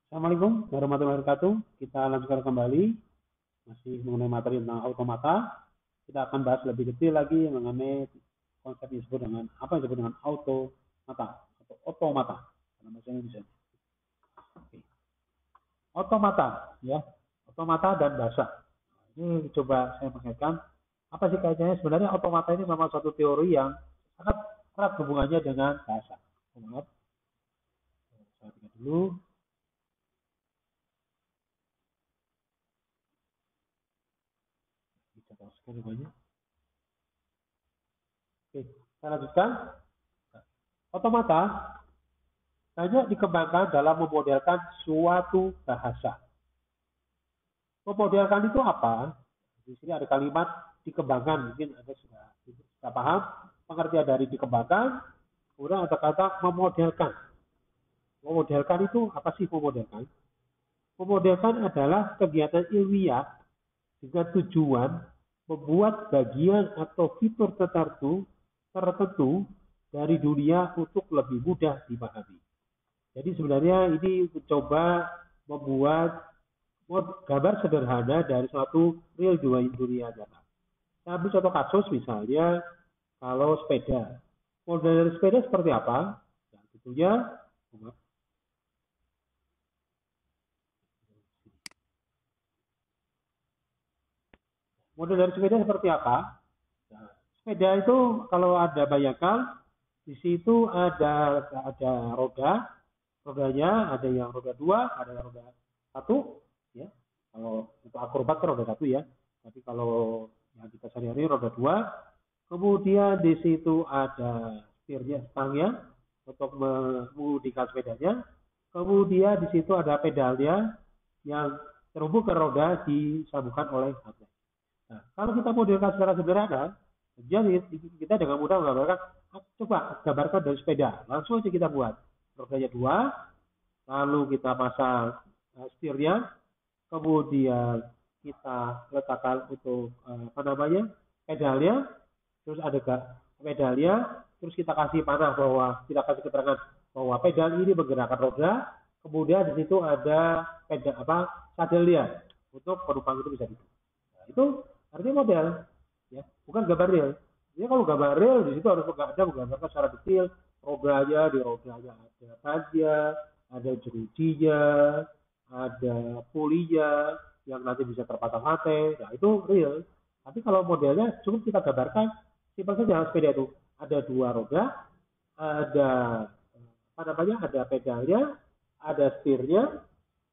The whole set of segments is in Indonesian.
Assalamualaikum warahmatullahi wabarakatuh. Kita lanjutkan kembali masih mengenai materi tentang automata. Kita akan bahas lebih detail lagi mengenai konsep yang disebut dengan apa yang disebut dengan automata atau otomata dalam bahasa Indonesia. Oke. Otomata, ya, otomata dan bahasa. Ini coba saya mengaitkan apa sih kaitannya. Sebenarnya otomata ini memang suatu teori yang sangat erat hubungannya dengan bahasa. Maaf, saya tinggal dulu. Bisa sekali banyak. Oke, saya lanjutkan. Otomata hanya dikembangkan dalam memodelkan suatu bahasa. Memodelkan itu apa? Di sini ada kalimat dikembangkan, mungkin Anda sudah paham pengertian dari dikembangkan. Kemudian ada kata memodelkan. Memodelkan itu apa sih memodelkan? Memodelkan adalah kegiatan ilmiah dengan tujuan membuat bagian atau fitur tertentu dari dunia untuk lebih mudah dipahami. Jadi sebenarnya ini mencoba membuat gambar sederhana dari suatu real dunia nyata. Saya ambil contoh kasus misalnya kalau sepeda. Model dari sepeda seperti apa? Nah, tentunya model dari sepeda seperti apa? Nah, sepeda itu kalau ada bayangkan di situ ada rodanya ada yang roda dua, ada yang roda satu, ya. Kalau untuk akrobat kan roda satu ya. Tapi kalau yang kita sehari-hari roda dua. Kemudian di situ ada setirnya, stangnya untuk mengemudikan sepedanya. Kemudian di situ ada pedalnya yang terhubung ke roda disambungkan oleh magnet. Nah, kalau kita modelkan secara sederhana, jadi kita dengan mudah menggambarkan, coba gambarkan dari sepeda, langsung aja kita buat rodanya dua, lalu kita pasang setirnya, kemudian kita letakkan untuk pedalnya, terus ada pedalnya, terus kita kasih panah bahwa kita kasih keterangan bahwa pedal ini menggerakkan roda, kemudian di situ ada sadelnya untuk penumpang itu bisa duduk. Nah, itu artinya model, ya, bukan gambar real. Jadi kalau gambar real di situ harus ada menggambarkan secara detail di rodanya ada bannya, ada jerujinya, ada pulinya yang nanti bisa terpasang mate. Nah itu real. Tapi kalau modelnya cukup kita gambarkan simpel saja sepeda itu ada dua roda, ada ada pedalnya, ada setirnya,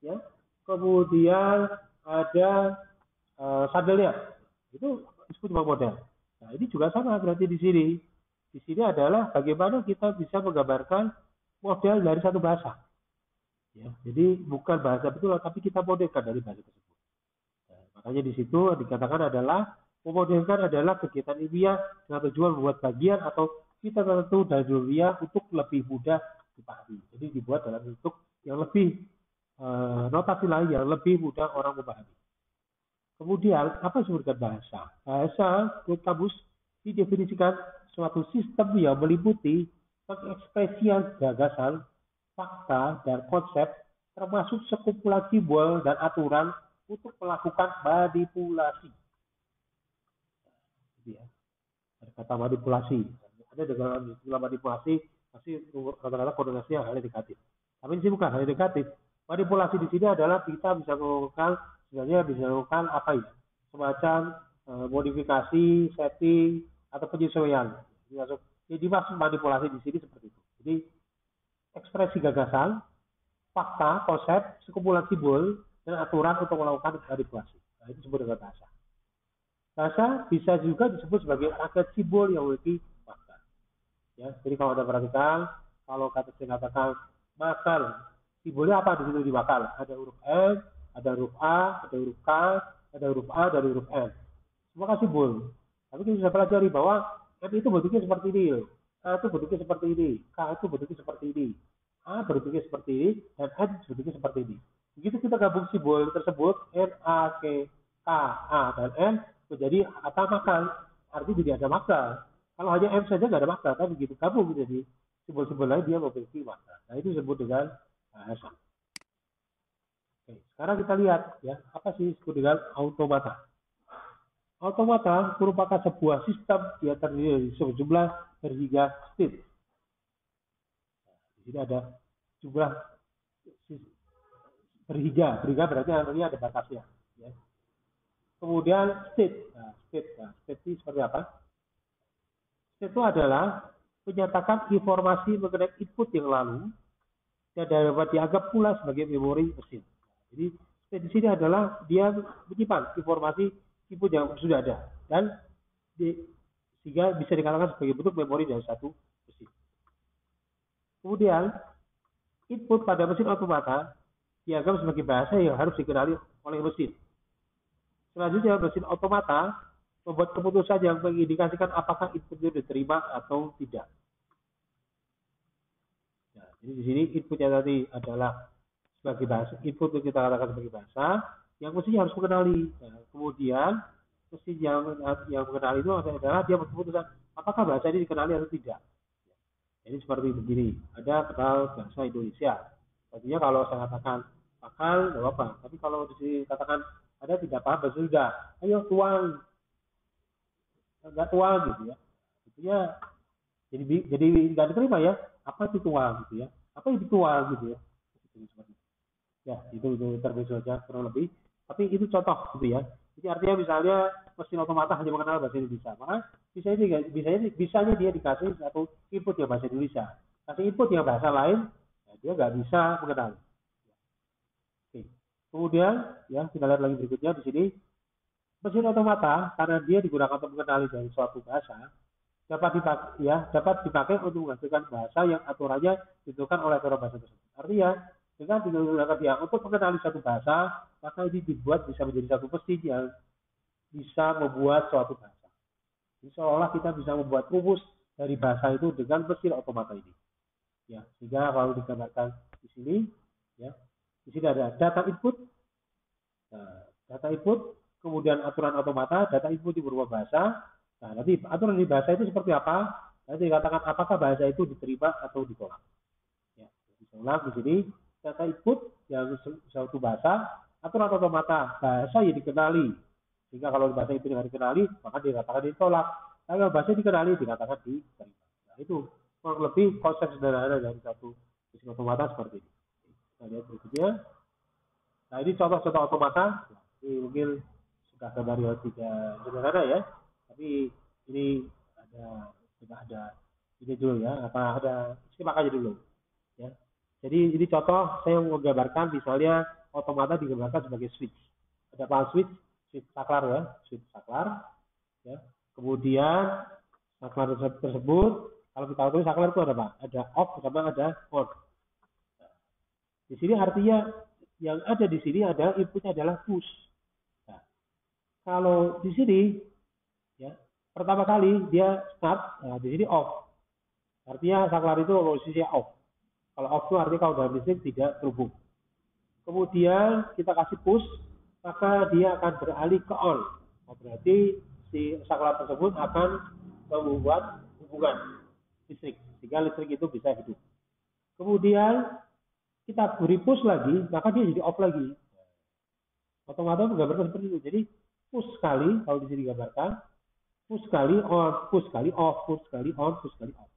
ya, kemudian ada sadelnya. Itu disebut model. Nah, ini juga sama berarti di sini. Di sini adalah bagaimana kita bisa menggambarkan model dari satu bahasa. Ya, jadi bukan bahasa betul, tapi kita modelkan dari bahasa tersebut. Nah, makanya di situ dikatakan adalah memodelkan adalah kegiatan ilmiah dengan tujuan membuat bagian atau kita tertentu dari dunia untuk lebih mudah dipahami. Jadi dibuat dalam bentuk yang lebih notasi lain yang lebih mudah orang memahami. Kemudian, apa disebutkan bahasa? Bahasa, menurut kamus, didefinisikan suatu sistem yang meliputi pengekspresian gagasan, fakta, dan konsep, termasuk sekumpulan simbol dan aturan untuk melakukan manipulasi. Ya, ada kata manipulasi. Ada dengan istilah manipulasi, pasti rata-rata koordinasinya hal yang negatif. Tapi ini bukan hal yang negatif. Manipulasi di sini adalah kita bisa melakukan apa ya, semacam modifikasi, setting atau penyesuaian. Jadi dimaksud manipulasi di sini seperti itu. Jadi ekspresi gagasan, fakta, konsep, sekumpulan simbol dan aturan untuk melakukan manipulasi. Nah, itu disebut dengan bahasa. Bahasa bisa juga disebut sebagai rangkaian simbol yang memiliki makna. Ya, jadi kalau Anda perhatikan, kalau kata saya katakan makal, simbolnya apa di situ di makal? Ada huruf M, ada huruf A, ada huruf K, ada huruf A, dan huruf N. Semua kan simbol. Tapi kita bisa pelajari bahwa M itu bentuknya seperti ini, K itu bentuknya seperti ini, K itu bentuknya seperti ini, A bentuknya seperti ini, dan N bentuknya seperti ini. Begitu kita gabung simbol tersebut, N, A, K, A, dan N, menjadi kata makal. Artinya jadi ada makna. Kalau hanya M saja nggak ada makna, tapi begitu gabung jadi simbol-simbol lain dia memiliki makna. Nah itu disebut dengan bahasa. Oke, sekarang kita lihat ya, apa sih disebut dengan automata. Automata merupakan sebuah sistem yang terdiri dari sejumlah berhiga state. Di sini ada jumlah berhiga berarti artinya ada batasnya. Ya. Kemudian state ini seperti apa? State itu adalah menyatakan informasi mengenai input yang lalu dan dapat dianggap pula sebagai memori mesin. Jadi di sini adalah dia menyimpan informasi input yang sudah ada dan sehingga bisa dikatakan sebagai bentuk memori dari satu mesin. Kemudian input pada mesin otomata dianggap sebagai bahasa yang harus dikenali oleh mesin. Selanjutnya mesin otomata membuat keputusan yang mengindikasikan apakah input itu diterima atau tidak. Nah, jadi di sini inputnya tadi adalah sebagai bahasa, input yang kita katakan sebagai bahasa, yang mesin harus mengenali. Nah, kemudian mesin yang mengenali itu adalah dia berkeputusan apakah bahasa ini dikenali atau tidak. Jadi seperti begini, ada kenal bahasa Indonesia. Artinya kalau saya katakan pakal, nggak apa-apa. Tapi kalau dikatakan ada tidak paham bahasa sudah, ayo tuang, nggak tuang gitu ya. Artinya jadi nggak diterima ya. Apa itu tuang gitu ya? Apa itu tuang gitu ya? Ya itu terbesar saja kurang lebih. Tapi itu contoh gitu ya. Jadi artinya misalnya mesin otomata hanya mengenal bahasa Indonesia, maka bisanya dia dikasih satu input yang bahasa Indonesia. Kasih input yang bahasa lain, ya dia nggak bisa mengenal. Oke. Kemudian ya kita lihat lagi berikutnya di sini mesin otomata karena dia digunakan untuk mengenali dari suatu bahasa dapat dipakai untuk menghasilkan bahasa yang aturannya ditentukan oleh aturan bahasa tersebut. Artinya dengan digunakan dia untuk mengenali satu bahasa, maka ini dibuat bisa menjadi satu mesin yang bisa membuat suatu bahasa. Jadi seolah kita bisa membuat rumus dari bahasa itu dengan mesin otomata ini. Ya, sehingga kalau digambarkan di sini, ya, di sini ada data input, kemudian aturan otomata, data input di berupa bahasa. Nah, nanti aturan di bahasa itu seperti apa? Nanti dikatakan apakah bahasa itu diterima atau ditolak. Ya, bisa ulang di sini data input yang suatu bahasa, aturan otomata bahasa yang dikenali. Sehingga kalau bahasa itu tidak dikenali, maka dikatakan ditolak. Kalau bahasa dikenali, dikatakan diterima. Nah, itu kurang lebih konsep sederhana dari satu mesin otomata seperti ini. Kita lihat berikutnya. Nah, ini contoh-contoh otomata. Ini mungkin sudah gambar yang tidak sederhana ya. Tapi ini ada ini dulu ya. Apa ada simak aja dulu ya. Jadi ini contoh saya mau menggambarkan misalnya otomata digambarkan sebagai switch. Ada apa switch? Switch saklar ya, switch saklar. Ya. Kemudian saklar tersebut, kalau kita tahu saklar itu ada apa? Ada off sama ada on. Nah, di sini artinya yang ada di sini adalah inputnya adalah push. Nah, kalau di sini ya pertama kali dia start, nah di sini off. Artinya saklar itu posisinya off. Kalau off itu artinya kalau dalam listrik tidak terhubung. Kemudian kita kasih push, maka dia akan beralih ke on. Nah, berarti si saklar tersebut akan membuat hubungan listrik, sehingga listrik itu bisa hidup. Kemudian kita beri push lagi, maka dia jadi off lagi. Otomatis menggambarkan seperti itu. Jadi push sekali, kalau di sini digambarkan, push sekali on, push sekali off, push sekali on, push sekali off.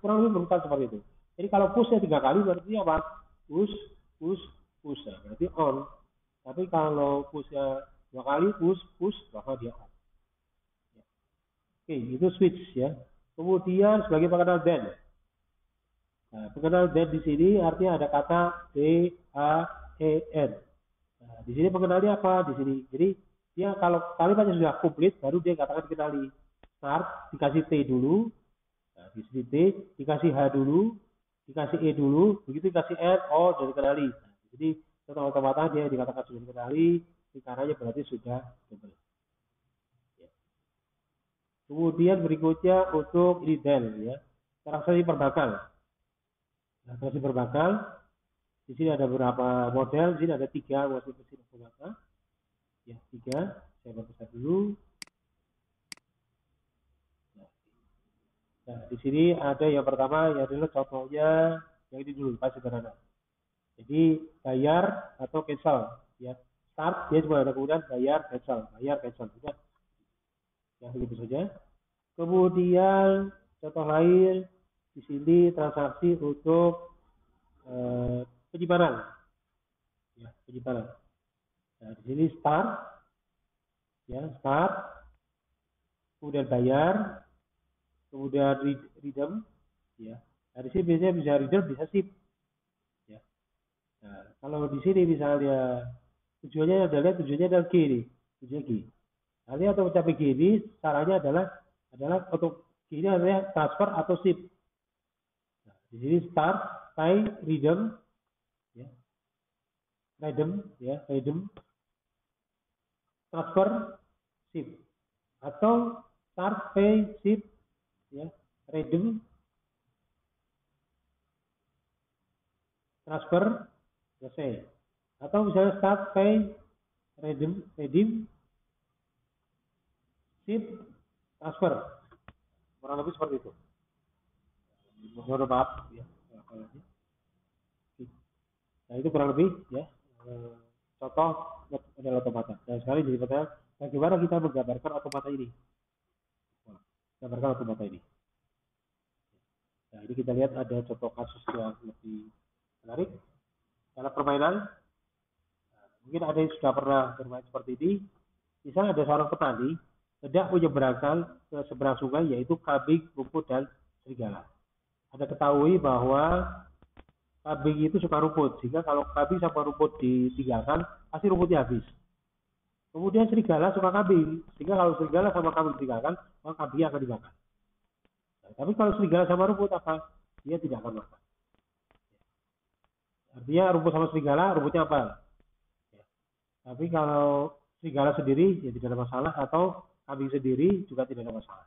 Kurang lebih berurutan seperti itu. Jadi kalau pushnya 3 kali berarti apa? Push, push, push. Ya, berarti on. Tapi kalau pushnya 2 kali, push, maka dia on. Ya. Oke, itu switch ya. Kemudian sebagai pengenal band. Nah, pengenal band di sini artinya ada kata B-A-E-N. Nah, di sini pengenalnya apa? Di sini. Jadi dia kalau kalimatnya sudah komplit, baru dia katakan dikenali. Start, dikasih T dulu. Nah, di sini T, dikasih H dulu, dikasih E dulu, begitu dikasih N, O, dan dikenali. Nah, jadi contoh otomata dia dikatakan sudah dikenali, karena berarti sudah double. Ya. Kemudian berikutnya untuk ini Del, ya. Transaksi perbakal. Nah, transaksi perbakal, di sini ada beberapa model, di sini ada 3 mesin otomata. Ya, 3. Saya bapuskan dulu. Nah, di sini ada yang pertama, yang adalah contohnya yang ini dulu, pas sederhana. Jadi bayar atau cancel, ya. Start dia cuma ada, kemudian bayar cancel, sudah, ya begitu saja. Kemudian contoh lain di sini transaksi untuk penyimpanan, ya penyimpanan. Nah di sini start, ya start, kemudian bayar, kemudian redeem, ya. Nah di sini biasanya bisa redeem, bisa sip, ya. Nah kalau di sini misalnya tujuannya adalah G nih, tujuannya G. Nanti untuk mencapai G ini caranya adalah untuk G ini adalah transfer atau sip. Nah, di sini start, pay, redeem, ya, redeem, transfer, sip, atau start, pay, sip, ya, redeem, transfer, selesai. Atau misalnya start, pay, redeem, sip, transfer. Kurang lebih seperti itu. Mohon maaf, ya. Nah itu kurang lebih, ya, contoh model otomata. Dan sekali jadi pertanyaan, bagaimana kita menggambarkan otomata ini? Gambarkan otomata ini. Nah ini kita lihat ada contoh kasus yang lebih menarik dalam permainan. Nah, mungkin ada yang sudah pernah bermain seperti ini. Misalnya ada seorang petani hendak menyeberangkan ke seberang sungai, yaitu kambing, rumput, dan serigala. Ada ketahui bahwa kambing itu suka rumput, sehingga kalau kambing sama rumput ditinggalkan, pasti rumputnya habis. Kemudian serigala suka kambing, sehingga kalau serigala sama kambing ditinggalkan, maka kambingnya akan dimakan. Nah, tapi kalau serigala sama rumput apa? Dia tidak akan makan. Artinya rumput sama serigala, rumputnya apa? Ya. Tapi kalau serigala sendiri, ya tidak ada masalah, atau kambing sendiri juga tidak ada masalah.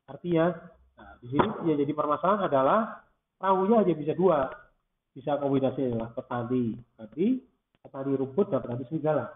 Artinya, nah, di sini yang jadi permasalahan adalah perahunya hanya bisa dua. Bisa kombinasi adalah petani kambing, petani rumput, dan petani serigala.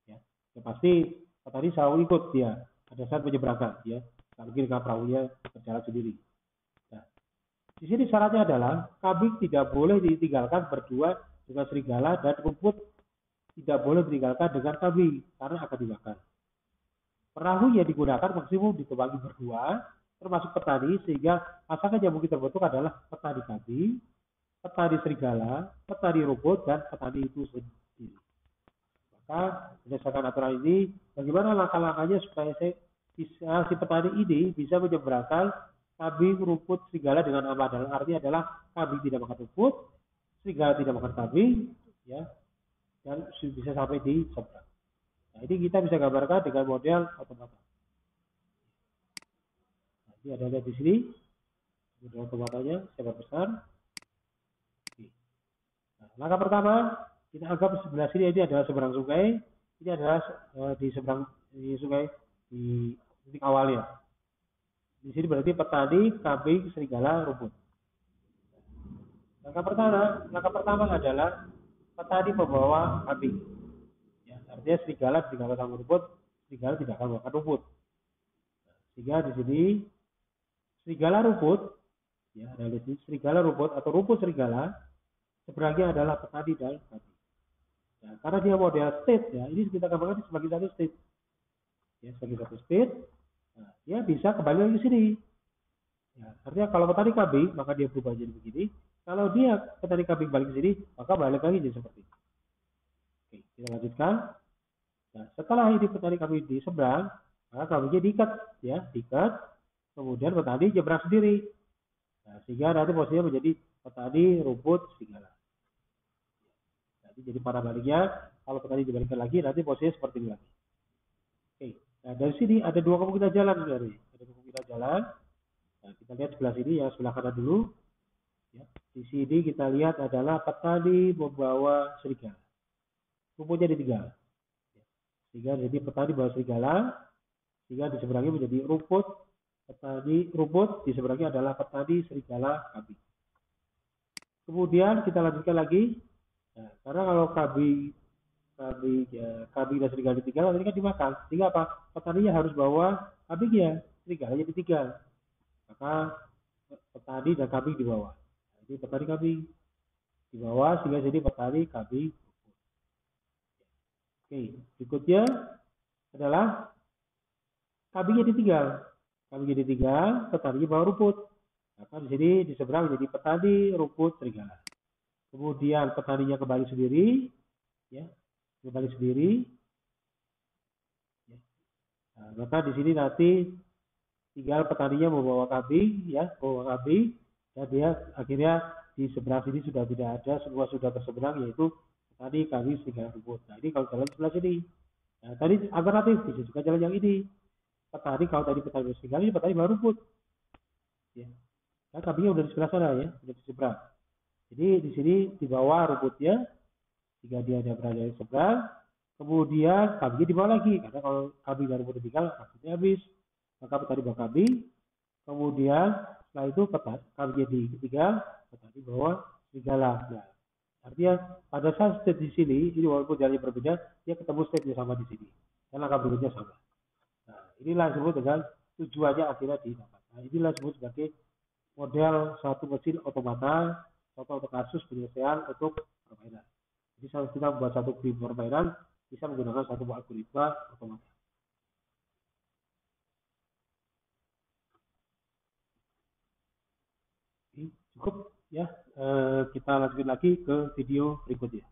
Ya, ya pasti petani selalu ikut dia pada saat menyeberangkan, ya. Tidak mungkin kalau perahunya berjalan sendiri. Nah, di sini syaratnya adalah kambing tidak boleh ditinggalkan berdua dengan serigala, dan rumput tidak boleh ditinggalkan dengan kambing karena akan dimakan. Perahu yang digunakan maksimum ditumpangi berdua, termasuk petani, sehingga pasangan yang mungkin terbentuk adalah petani kambing, petani serigala, petani rumput, dan petani itu sendiri. Maka berdasarkan aturan ini, bagaimana langkah-langkahnya supaya si petani ini bisa menyeberangkan kambing, rumput, serigala dengan aman. Dalam arti adalah kambing tidak makan rumput, serigala tidak makan kambing, ya, dan bisa sampai di seberang. Nah, ini kita bisa gambarkan dengan model otomata. Nah, ini ada lihat di sini model otomatanya, saya perbesar. Nah, langkah pertama, kita anggap sebelah sini ini adalah seberang sungai, ini adalah di seberang sungai di titik awalnya. Di sini berarti petani, kambing, serigala, rumput. Langkah pertama adalah petani membawa kambing. Ya, artinya serigala tidak akan rumput, serigala tidak akan makan rumput. Sehingga di sini serigala rumput, ya, ada di sini serigala rumput atau rumput serigala, seberangnya adalah petani dan kambing. Ya, karena dia model state, ya, ini kita gambarkan sebagai satu state. Ya, sebagai satu state, nah, dia bisa kembali lagi ke sini. Ya, artinya kalau petani kambing, maka dia berubah jadi begini. Kalau dia petani kambing balik ke sini, maka balik lagi jadi seperti ini. Oke, kita lanjutkan. Nah, setelah ini petani kambing di seberang, maka kambingnya diikat, ya, diikat. Kemudian petani nyebrang sendiri. Nah, sehingga nanti posisinya menjadi petani, rumput, serigala. Nanti jadi pada baliknya, kalau petani dibalikkan lagi, nanti posisinya seperti ini lagi. Oke, nah dari sini ada dua kemungkinan jalan sebenarnya. Ada dua kemungkinan jalan. Nah, kita lihat sebelah sini, yang sebelah kanan dulu. Ya, di sini kita lihat adalah petani membawa serigala. Rumputnya ditinggal. Sehingga jadi petani bawa serigala, sehingga di seberangnya menjadi rumput, petani rumput, di seberangnya adalah petani serigala kambing. Kemudian kita lanjutkan lagi. Nah, karena kalau kambing dan serigala ditinggal, nanti kan dimakan. Sehingga apa? Petaninya harus bawa kambingnya, serigalanya ditinggal. Maka petani dan kambing di bawah. Nah, ini petani kambing. di bawah sehingga jadi petani KB. Oke, berikutnya adalah KB-nya ditinggal. KB-nya ditinggal, petani bawa rumput. Maka di sini di seberang jadi petani rumput serigala. Kemudian petaninya kembali sendiri, ya, kembali sendiri. Ya. Nah, maka di sini nanti tinggal petaninya membawa kambing, ya, membawa kambing, dan dia akhirnya di seberang sini sudah tidak ada, semua sudah terseberang, yaitu petani, kambing, serigala, rumput. Nah ini kalau jalan sebelah sini. Nah, tadi alternatif bisa juga jalan yang ini. Petani kalau tadi petani serigala, ini petani baru rumput. Ya. Nah, kambingnya udah di sebelah sana ya, udah di seberang. Jadi di sini di bawah rumputnya, jika dia ada berada di seberang, kemudian kambingnya dibawa lagi, karena kalau kambing dan rumput ditinggal, maksudnya habis. Maka petani bawa kambing, kemudian setelah itu kambingnya ditinggal, petani bawa serigala. Nah, artinya pada saat step di sini, ini walaupun jalannya berbeda, dia ketemu stepnya sama di sini. Dan langkah berikutnya sama. Nah, inilah disebut dengan tujuannya akhirnya didapat. Nah, inilah disebut sebagai model suatu mesin otomata, suatu kasus penyelesaian untuk permainan. Jadi saat kita membuat satu game permainan, bisa menggunakan satu algoritma otomata. Cukup ya, kita lanjutkan lagi ke video berikutnya.